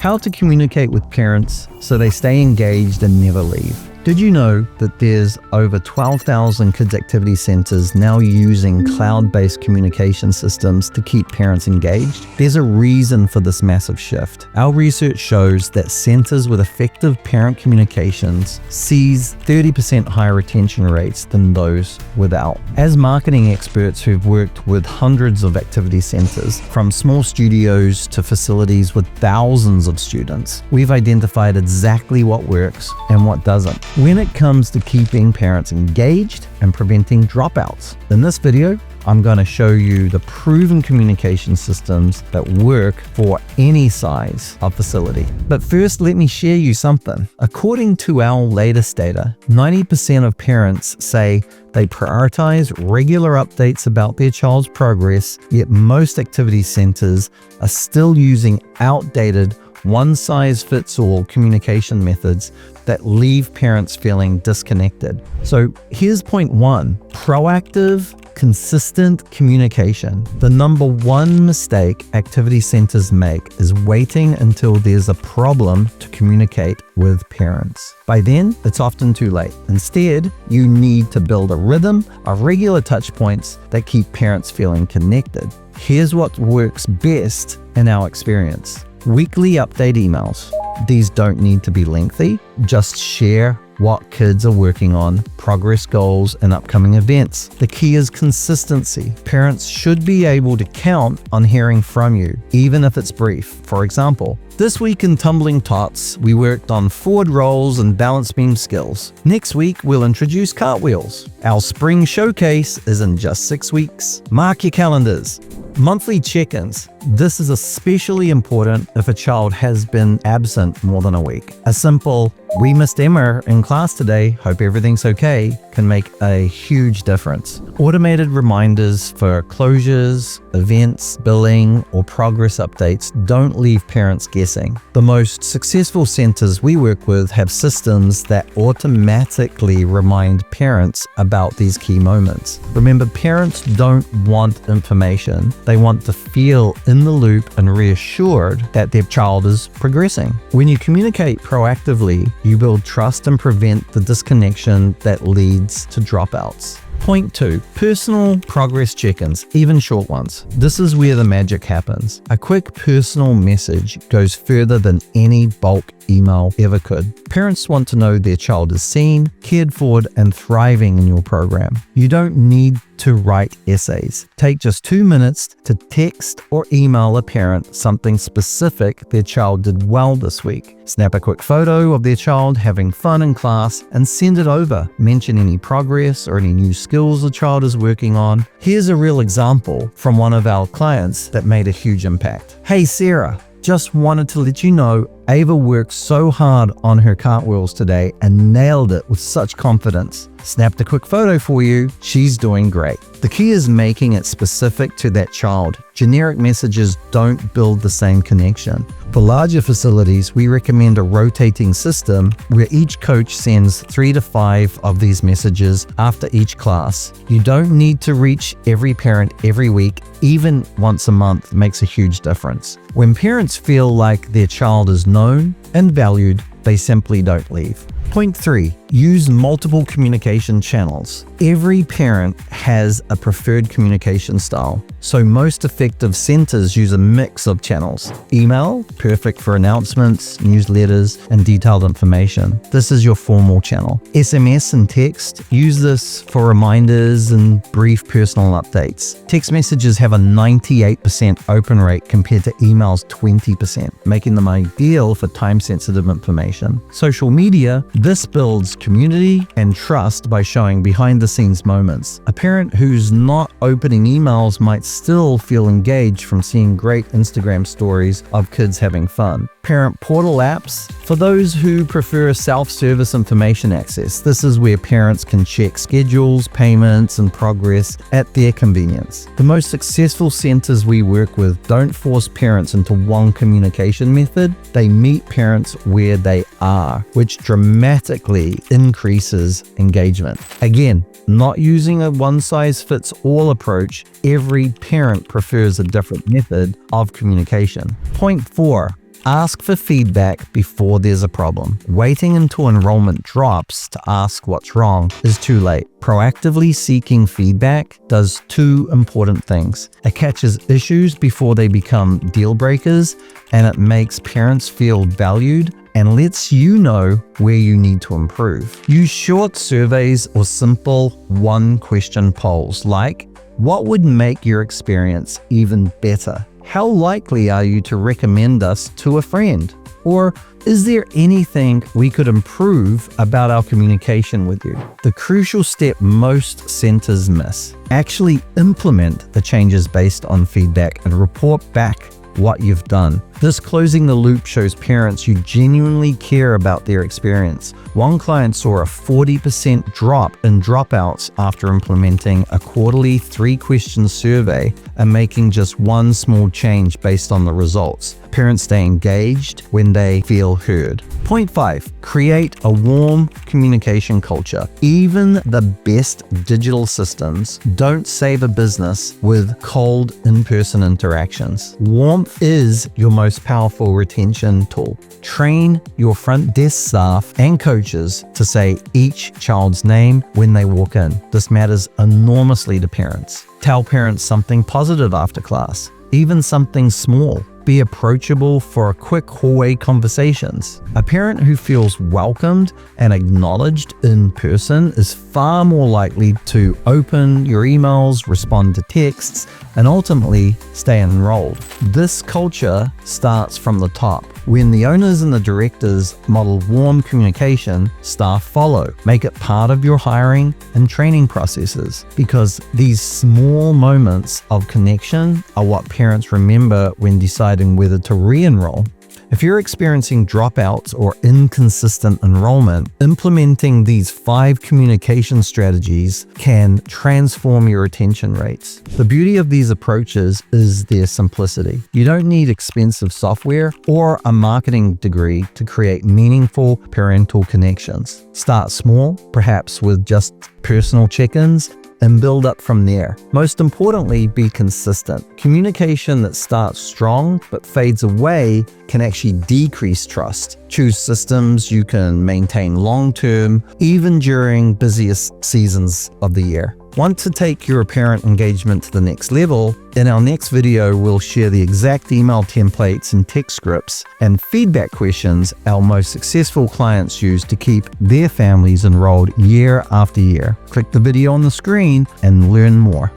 How to communicate with parents so they stay engaged and never leave. Did you know that there's over 12,000 kids activity centers now using cloud-based communication systems to keep parents engaged? There's a reason for this massive shift. Our research shows that centers with effective parent communications sees 30% higher retention rates than those without. As marketing experts who've worked with hundreds of activity centers, from small studios to facilities with thousands of students, we've identified exactly what works and what doesn't when it comes to keeping parents engaged and preventing dropouts. In this video, I'm going to show you the proven communication systems that work for any size of facility. But first, let me share you something. According to our latest data, 90% of parents say they prioritize regular updates about their child's progress, yet most activity centers are still using outdated one-size-fits-all communication methods that leave parents feeling disconnected. So here's point one: proactive, consistent communication. The number one mistake activity centers make is waiting until there's a problem to communicate with parents. By then, it's often too late. Instead, you need to build a rhythm of regular touch points that keep parents feeling connected. Here's what works best in our experience. Weekly update emails. These don't need to be lengthy. Just share what kids are working on, progress goals, and upcoming events. The key is consistency. Parents should be able to count on hearing from you, even if it's brief. For example, this week in Tumbling Tots, we worked on forward rolls and balance beam skills. Next week, we'll introduce cartwheels. Our spring showcase is in just 6 weeks. Mark your calendars. Monthly check-ins. This is especially important if a child has been absent more than a week. A simple, "We missed Emma in class today, hope everything's okay," can make a huge difference. Automated reminders for closures, events, billing, or progress updates don't leave parents guessing. The most successful centers we work with have systems that automatically remind parents about these key moments. Remember, parents don't want information. They want to feel in the loop and reassured that their child is progressing. When you communicate proactively, you build trust and prevent the disconnection that leads to dropouts. Point 2, personal progress check-ins, even short ones. This is where the magic happens. A quick personal message goes further than any bulk email ever could. Parents want to know their child is seen, cared for, and thriving in your program. You don't need to write essays. Take just 2 minutes to text or email a parent something specific their child did well this week. Snap a quick photo of their child having fun in class and send it over. Mention any progress or any new skills the child is working on. Here's a real example from one of our clients that made a huge impact. "Hey Sarah, just wanted to let you know Ava worked so hard on her cartwheels today and nailed it with such confidence. Snapped a quick photo for you. She's doing great." The key is making it specific to that child. Generic messages don't build the same connection. For larger facilities, we recommend a rotating system where each coach sends 3 to 5 of these messages after each class. You don't need to reach every parent every week. Even once a month makes a huge difference. When parents feel like their child is known and valued, they simply don't leave. Point 3, use multiple communication channels. Every parent has a preferred communication style, so most effective centers use a mix of channels. Email, perfect for announcements, newsletters, and detailed information. This is your formal channel. SMS and text, use this for reminders and brief personal updates. Text messages have a 98% open rate compared to email's 20%, making them ideal for time-sensitive information. Social media, this builds community and trust by showing behind-the-scenes moments. A parent who's not opening emails might still feel engaged from seeing great Instagram stories of kids having fun. Parent portal apps, for those who prefer self-service information access, this is where parents can check schedules, payments, and progress at their convenience. The most successful centers we work with don't force parents into one communication method. They meet parents where they are, which dramatically increases engagement. Again, not using a one-size-fits-all approach. Every parent prefers a different method of communication. Point 4, Ask for feedback before there's a problem. Waiting until enrollment drops to ask what's wrong is too late. Proactively seeking feedback does two important things. It catches issues before they become deal breakers, and it makes parents feel valued and lets you know where you need to improve. Use short surveys or simple one-question polls like, what would make your experience even better? How likely are you to recommend us to a friend? Or is there anything we could improve about our communication with you? The crucial step most centers miss. Actually implement the changes based on feedback and report back what you've done. This closing the loop shows parents you genuinely care about their experience. One client saw a 40% drop in dropouts after implementing a quarterly 3-question survey and making just one small change based on the results. Parents stay engaged when they feel heard. Point 5, create a warm communication culture. Even the best digital systems don't save a business with cold in-person interactions. Warmth is your most powerful retention tool. Train your front desk staff and coaches to say each child's name when they walk in. This matters enormously to parents. Tell parents something positive after class, even something small. Be approachable for quick hallway conversations. A parent who feels welcomed and acknowledged in person is far more likely to open your emails, respond to texts, and ultimately stay enrolled. This culture starts from the top. When the owners and the directors model warm communication, staff follow. Make it part of your hiring and training processes, because these small moments of connection are what parents remember when deciding whether to re-enroll. If you're experiencing dropouts or inconsistent enrollment, implementing these 5 communication strategies can transform your retention rates. The beauty of these approaches is their simplicity. You don't need expensive software or a marketing degree to create meaningful parental connections. Start small, perhaps with just personal check-ins, and build up from there. Most importantly, be consistent. Communication that starts strong but fades away can actually decrease trust. Choose systems you can maintain long-term, even during busiest seasons of the year. Want to take your parent engagement to the next level? In our next video, we'll share the exact email templates and text scripts and feedback questions our most successful clients use to keep their families enrolled year after year. Click the video on the screen and learn more.